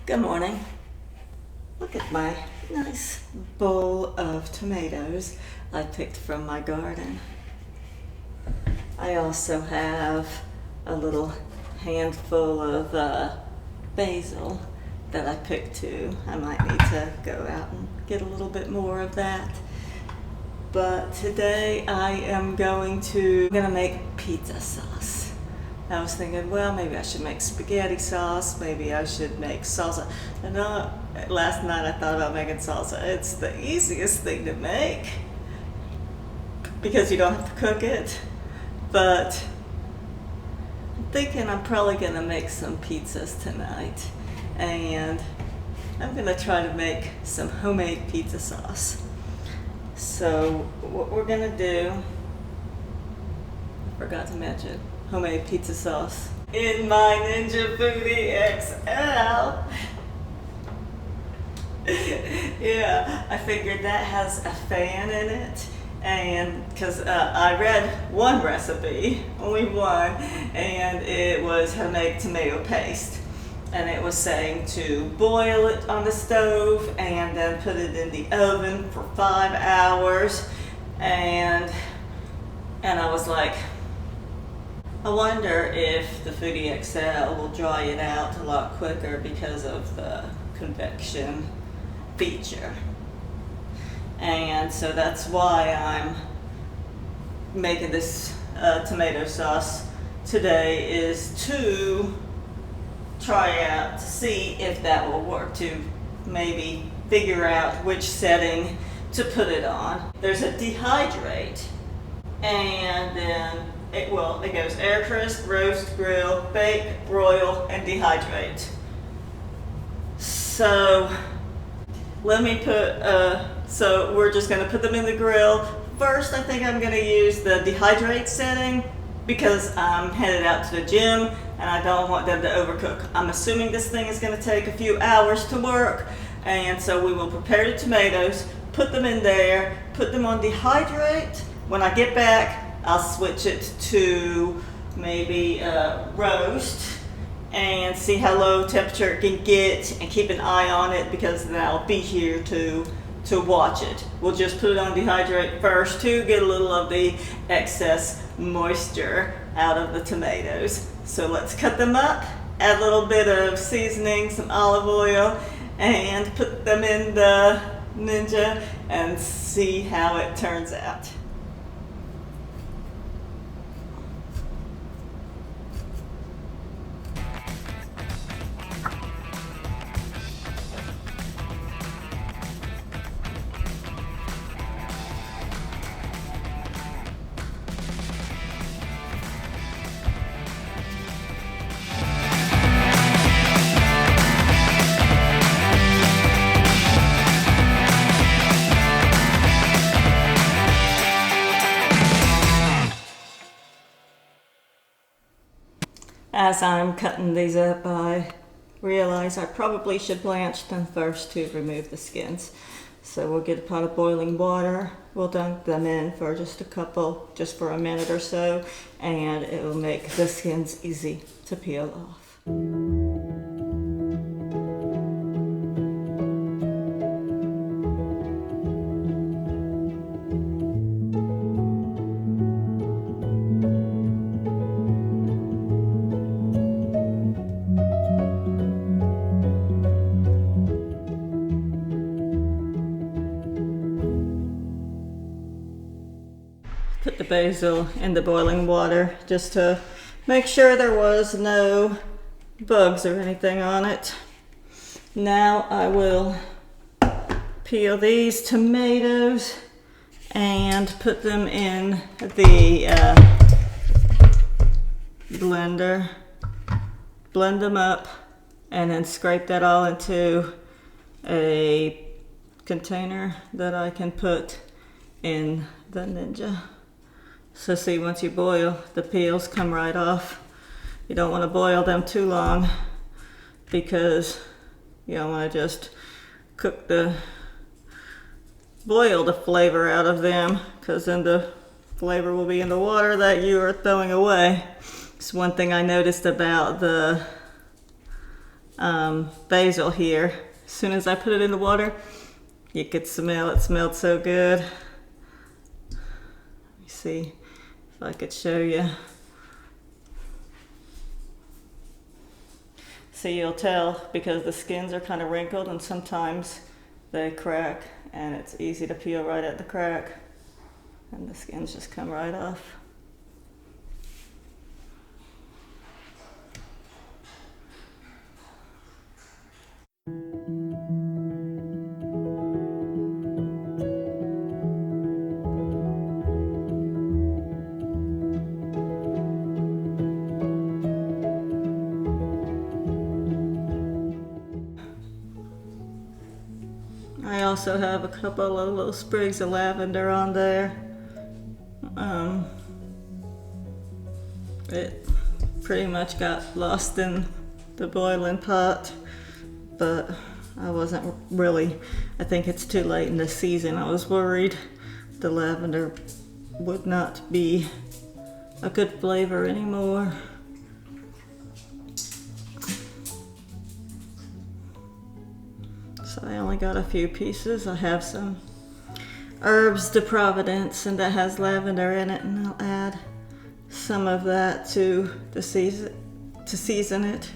Good morning. Look at my nice bowl of tomatoes I picked from my garden. I also have a little handful of basil that I picked too. I might need to go out and get a little bit more of that. But today I am going to make pizza sauce. I was thinking, well, maybe I should make spaghetti sauce, maybe I should make salsa. And last night I thought about making salsa. It's the easiest thing to make because you don't have to cook it. But I'm thinking I'm probably gonna make some pizzas tonight. And I'm gonna try to make some homemade pizza sauce. So what we're gonna do, I forgot to mention, homemade pizza sauce in my Ninja Foodie XL. Yeah, I figured that has a fan in it, and because I read one recipe, only one, and it was how to make tomato paste. And it was saying to boil it on the stove and then put it in the oven for 5 hours. And I was like, I wonder if the Foodie XL will dry it out a lot quicker because of the convection feature. And so that's why I'm making this tomato sauce today, is to try out to see if that will work, to maybe figure out which setting to put it on. There's a dehydrate, and then it goes air crisp, roast, grill, bake, broil, and dehydrate. So let me so we're just gonna put them in the grill. First, I think I'm gonna use the dehydrate setting because I'm headed out to the gym and I don't want them to overcook. I'm assuming this thing is gonna take a few hours to work, and so we will prepare the tomatoes, put them in there, put them on dehydrate. When I get back, I'll switch it to maybe roast and see how low temperature it can get and keep an eye on it, because then I'll be here to watch it. We'll just put it on dehydrate first to get a little of the excess moisture out of the tomatoes. So let's cut them up, add a little bit of seasoning, some olive oil, and put them in the Ninja and see how it turns out. As I'm cutting these up, I realize I probably should blanch them first to remove the skins. So we'll get a pot of boiling water, we'll dunk them in for just for a minute or so, and it will make the skins easy to peel off. Put the basil in the boiling water just to make sure there was no bugs or anything on it. Now I will peel these tomatoes and put them in the blender, blend them up, and then scrape that all into a container that I can put in the Ninja. So see, once you boil, the peels come right off. You don't want to boil them too long because you don't want to just boil the flavor out of them, because then the flavor will be in the water that you are throwing away. It's one thing I noticed about the basil here. As soon as I put it in the water, you could smell it. It smelled so good. Let me see if I could show you. So you'll tell because the skins are kind of wrinkled and sometimes they crack, and it's easy to peel right at the crack and the skins just come right off. I also have a couple of little sprigs of lavender on there. It pretty much got lost in the boiling pot, but I wasn't really, I think it's too late in the season. I was worried the lavender would not be a good flavor anymore. So I only got a few pieces. I have some herbs de Providence, and that has lavender in it, and I'll add some of that to the season it.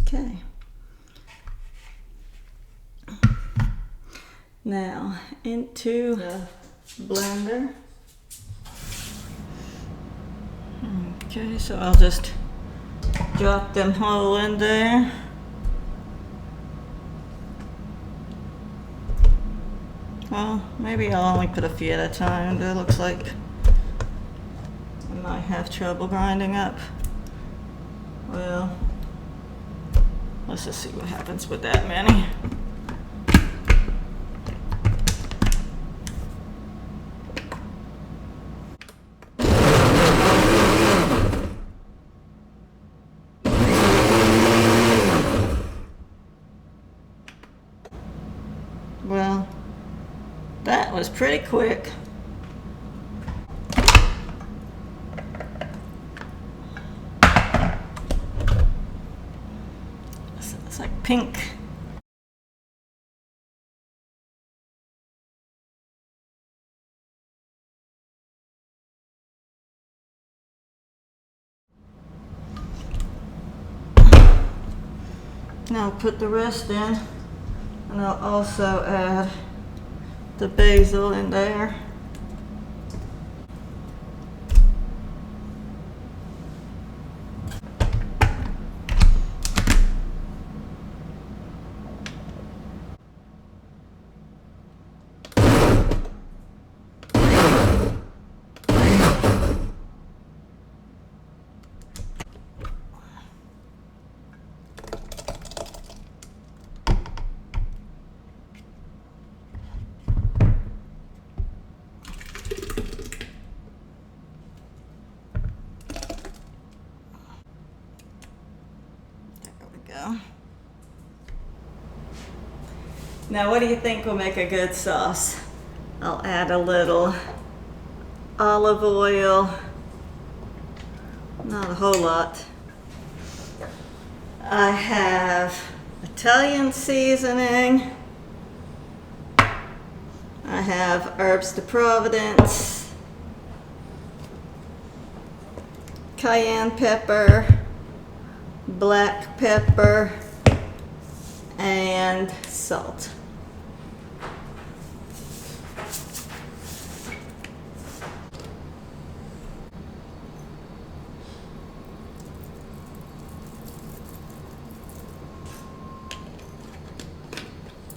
Okay. Now into the blender. Okay, so I'll just drop them whole in there. Well, maybe I'll only put a few at a time. It looks like I might have trouble grinding up. Well, let's just see what happens with that many. Well, that was pretty quick. It's like pink. Now put the rest in, and I'll also add the basil in there. Now what do you think will make a good sauce? I'll add a little olive oil, not a whole lot. I have Italian seasoning. I have herbs de Providence, cayenne pepper, black pepper, and salt.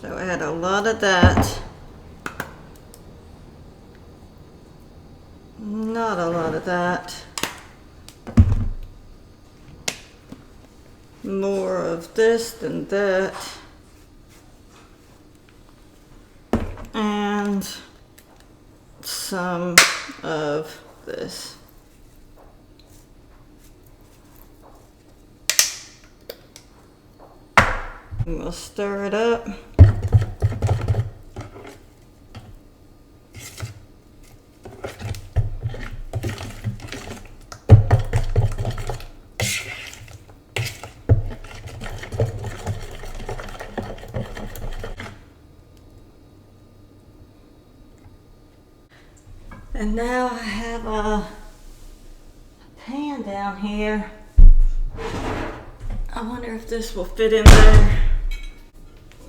So add a lot of that. Not a lot of that. More of this than that. And some of this. And we'll stir it up. And now I have a pan down here. I wonder if this will fit in there.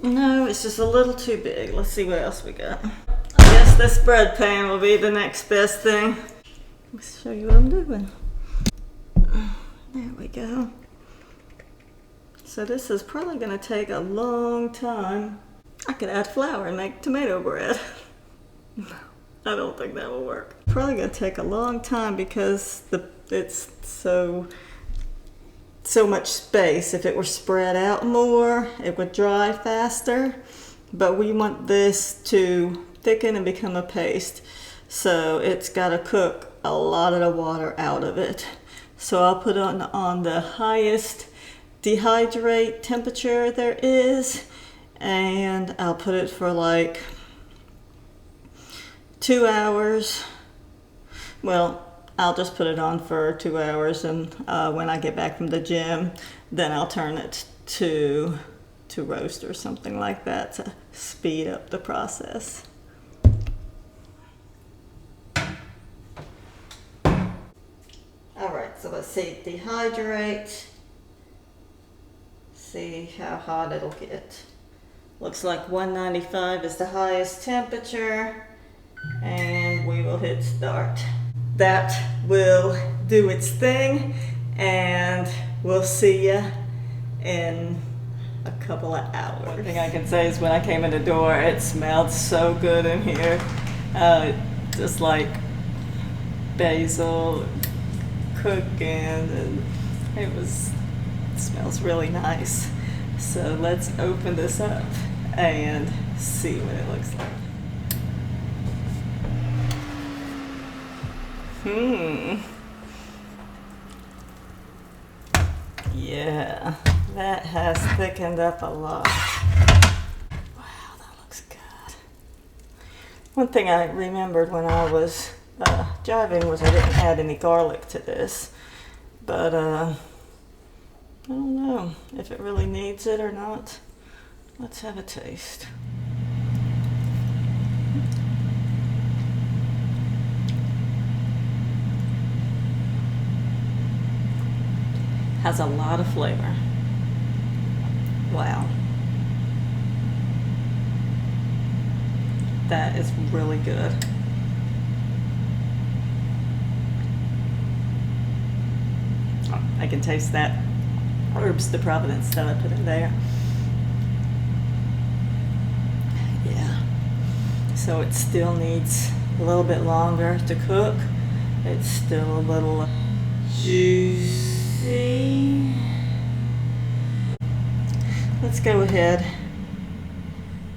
No, it's just a little too big. Let's see what else we got. I guess this bread pan will be the next best thing. Let's show you what I'm doing. There we go. So this is probably going to take a long time. I could add flour and make tomato bread. I don't think that will work. Probably going to take a long time because it's so much space. If it were spread out more, it would dry faster. But we want this to thicken and become a paste. So it's got to cook a lot of the water out of it. So I'll put it on the highest dehydrate temperature there is, and I'll put it for like 2 hours. Well, I'll just put it on for 2 hours, and when I get back from the gym, then I'll turn it to roast or something like that to speed up the process. Alright, so let's see, dehydrate. See how hot it'll get. Looks like 195 is the highest temperature, and we will hit start. That will do its thing, and we'll see ya in a couple of hours. One thing I can say is when I came in the door, it smelled so good in here. Just like basil cooking, and it smells really nice. So let's open this up and see what it looks like. Yeah, that has thickened up a lot. Wow, that looks good. One thing I remembered when I was driving was I didn't add any garlic to this, but I don't know if it really needs it or not. Let's have a taste. Has a lot of flavor. Wow. That is really good. I can taste that herbs de Providence that I put in there. Yeah. So it still needs a little bit longer to cook. It's still a little juicy. Let's go ahead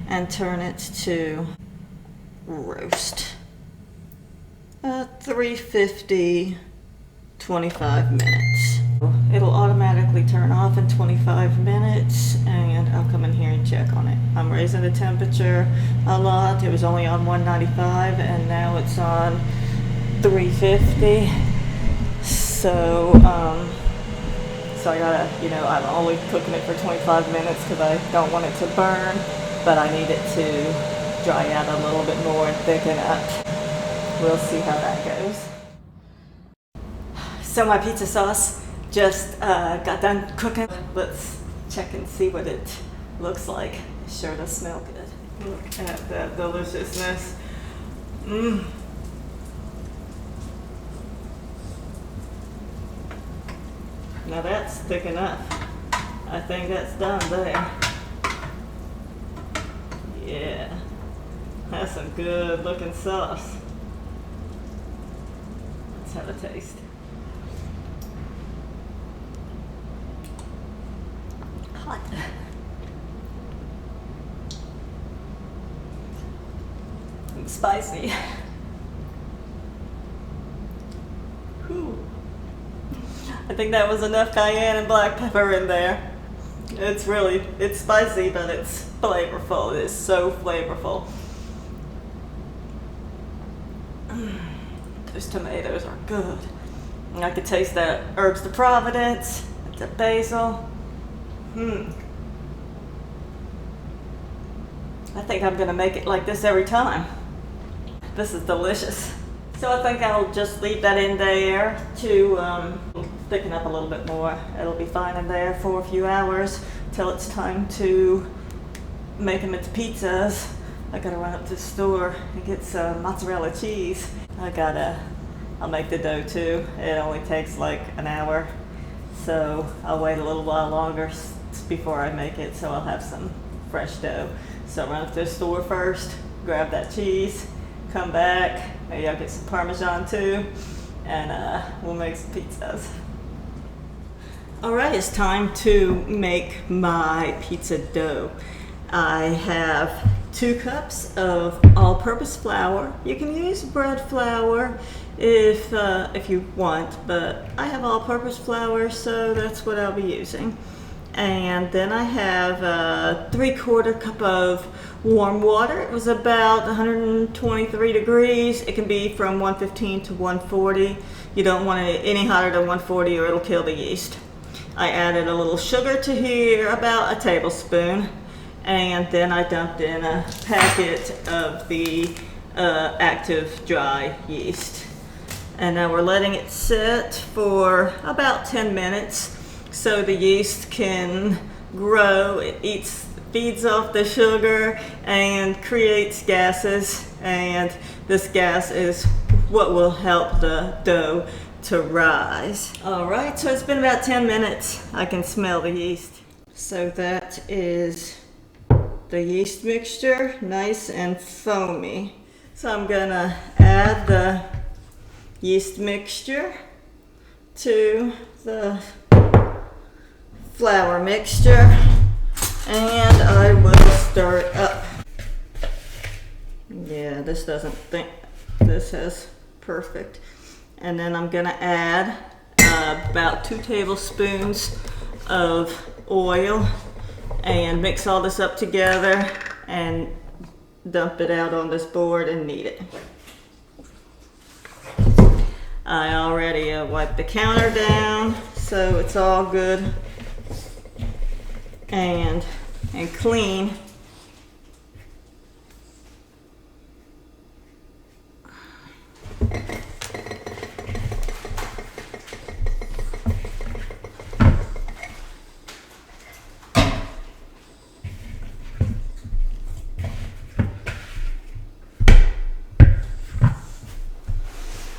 and turn it to roast. 350, 25 minutes. It'll automatically turn off in 25 minutes, and I'll come in here and check on it. I'm raising the temperature a lot. It was only on 195 and now it's on 350. So I gotta, I'm only cooking it for 25 minutes because I don't want it to burn, but I need it to dry out a little bit more and thicken up. We'll see how that goes. So my pizza sauce just got done cooking. Let's check and see what it looks like. It sure does smell good. Look at that deliciousness. Now that's thick enough. I think that's done there. Yeah, that's some good looking sauce. Let's have a taste. Hot. And spicy. Whew. I think that was enough cayenne and black pepper in there. It's spicy, but it's flavorful. It is so flavorful. Those tomatoes are good. And I could taste that herbs de Providence, the basil. I think I'm gonna make it like this every time. This is delicious. So I think I'll just leave that in there to thicken up a little bit more. It'll be fine in there for a few hours till it's time to make them into pizzas. I gotta run up to the store and get some mozzarella cheese. I'll make the dough too. It only takes like an hour. So I'll wait a little while longer before I make it, so I'll have some fresh dough. So I'll run up to the store first, grab that cheese, come back, maybe I'll get some Parmesan too, and we'll make some pizzas. Alright, it's time to make my pizza dough. I have 2 cups of all-purpose flour. You can use bread flour if you want, but I have all-purpose flour, so that's what I'll be using. And then I have a 3/4 cup of warm water. It was about 123 degrees. It can be from 115 to 140. You don't want it any hotter than 140 or it'll kill the yeast. I added a little sugar to here, about a tablespoon, and then I dumped in a packet of the active dry yeast. And now we're letting it sit for about 10 minutes so the yeast can grow. It feeds off the sugar and creates gases, and this gas is what will help the dough to rise. All right, so it's been about 10 minutes. I can smell the yeast. So that is the yeast mixture, nice and foamy. So I'm gonna add the yeast mixture to the flour mixture, and I will stir it up. Yeah, this has perfect. And then I'm gonna add about 2 tablespoons of oil and mix all this up together and dump it out on this board and knead it. I already wiped the counter down, so it's all good and clean.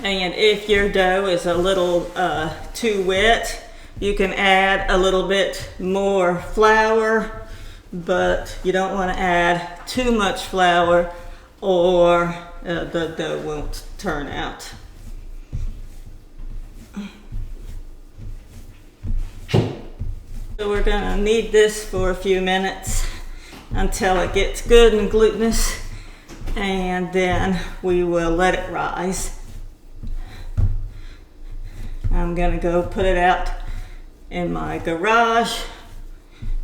And if your dough is a little too wet, you can add a little bit more flour, but you don't want to add too much flour or the dough won't turn out. So we're going to knead this for a few minutes until it gets good and glutinous, and then we will let it rise. I'm gonna go put it out in my garage.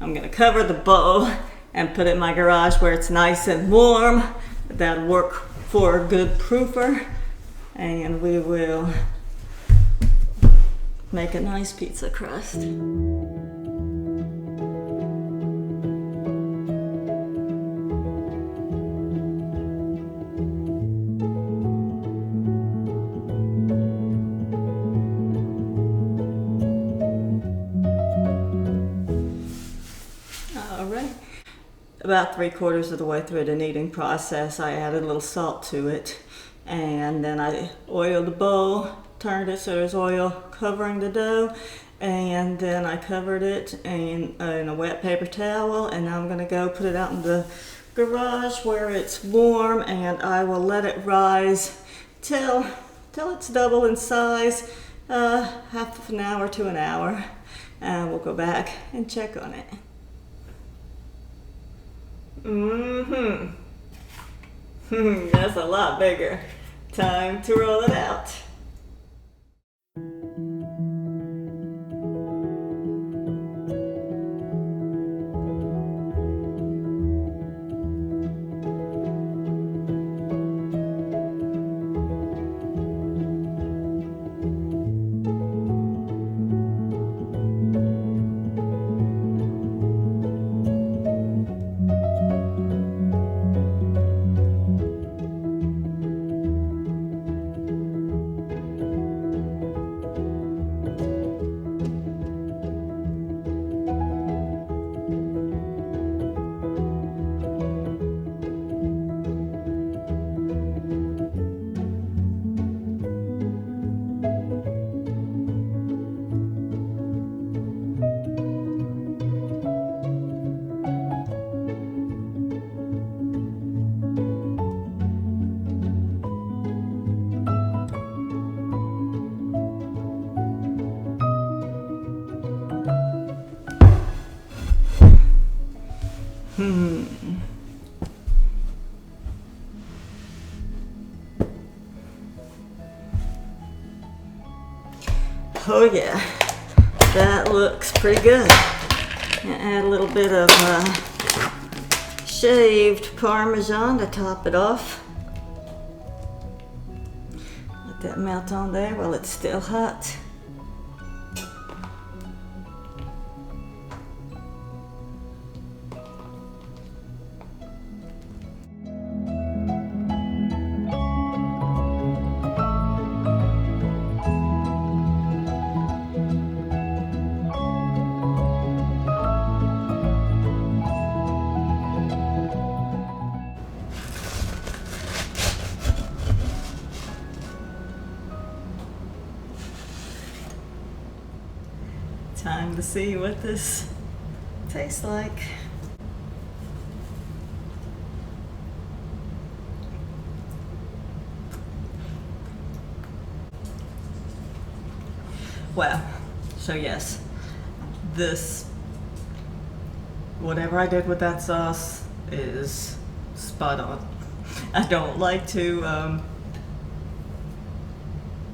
I'm gonna cover the bowl and put it in my garage where it's nice and warm. That'll work for a good proofer, and we will make a nice pizza crust. About 3/4 of the way through the kneading process, I added a little salt to it, and then I oiled the bowl, turned it so there's oil covering the dough, and then I covered it in a wet paper towel, and now I'm going to go put it out in the garage where it's warm, and I will let it rise till it's double in size, half an hour to an hour, and we'll go back and check on it. That's a lot bigger. Time to roll it out. Oh yeah, that looks pretty good. Add a little bit of shaved Parmesan to top it off. Let that melt on there while it's still hot. Time to see what this tastes like. Well, so yes, this, whatever I did with that sauce is spot on. I don't like to,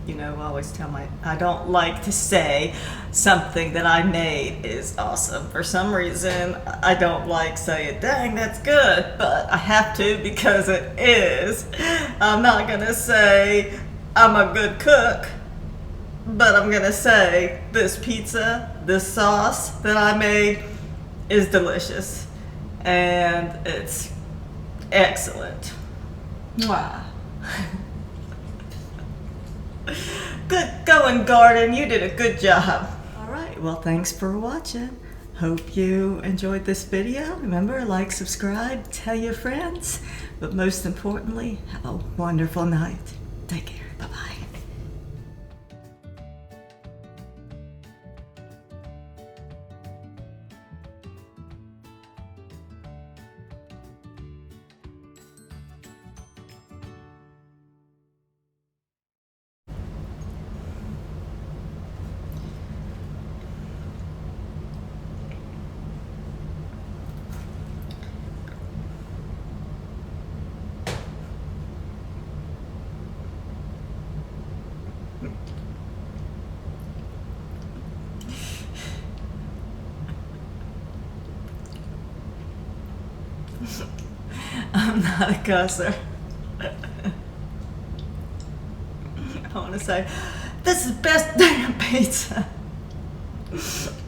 you know, I always tell I don't like to say something that I made is awesome. For some reason, I don't like saying, dang, that's good, but I have to because it is. I'm not gonna say I'm a good cook, but I'm gonna say this pizza, this sauce that I made is delicious and it's excellent. Wow. Good going, Garden. You did a good job. All right. Well, thanks for watching. Hope you enjoyed this video. Remember, like, subscribe, tell your friends, but most importantly, have a wonderful night. Take care. Bye-bye. I'm not a cusser. I want to say, this is the best damn pizza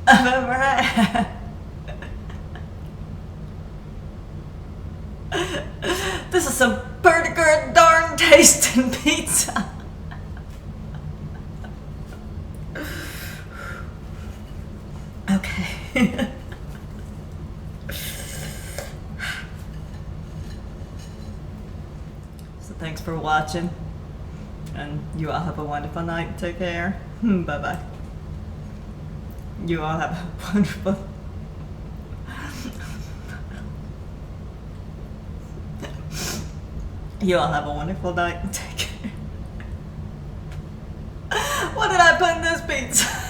I've ever had. This is some pretty good darn tasting pizza. Okay. So thanks for watching, and you all have a wonderful night. Take care. Bye-bye. You all have a wonderful... You all have a wonderful night. Take care. What did I put in this pizza?